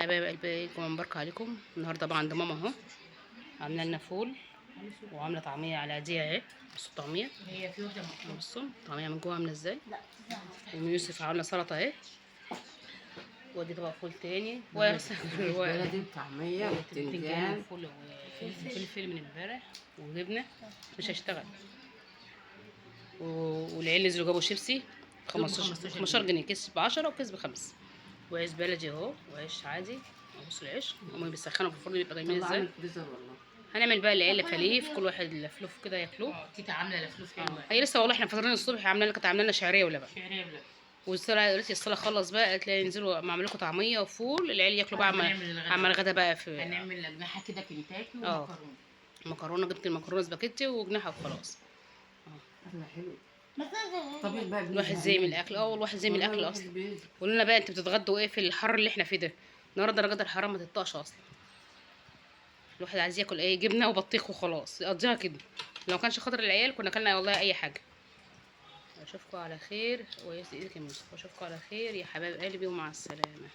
حبايب قلبي، مبارك عليكم. النهارده بقى عند ماما اهو، عامله لنا فول وعامله طعميه على ايديها اهي. بصوا الطعميه، هي في واحده بصوا الطعميه من جوه عامله ازاي. ام يوسف عامله سلطه اهي، ودي طبق فول تاني بلدي وطعميه وبتنجان وبتنجان. وفول وفلفل من امبارح وجبنه. مش هشتغل. والعيال نزلوا جابوا شيبسي 15 جنيه، كيس ب 10 وكيس ب5. وعيش بلدي اهو وعيش عادي اهو. بصوا العيش هما بيسخنوا في الفرن بيبقى جميل طلع ازاي. عامل فريزر والله. هنعمل بقى العيال لفليف، كل واحد لفلوف كده ياكلوه. تيتا عامله لفلوف حلوه. هي لسه والله احنا فاطرين الصبح كانت عامله لنا شعريه ولبن. شعريه بلبن. والصلاه دلوقتي الصلاه خلص بقى، قالت لي انزلوا اعمل لكم طعميه وفول العيال ياكلوا بقى. عمل غدا بقى في هنعمل اجنحه كده كنتاكي اه ومكرونه. مكرونه. جبت المكرونه سباكيتي وجناحه وخلاص. اكله حلو. طبيعي بقى الواحد زي من الاكل. والواحد زي من الاكل اصلا. قولوا لنا بقى انتوا بتتغدوا ايه في الحر اللي احنا فيه ده؟ النهارده درجات الحراره ما تطاش اصلا. الواحد عايز ياكل ايه؟ جبنه وبطيخ وخلاص يقضيها كده. لو كانش خاطر العيال كنا اكلنا والله اي حاجه. اشوفكم على خير ويسعدك يا يوسف. اشوفكم على خير يا حبايب قلبي، ومع السلامه.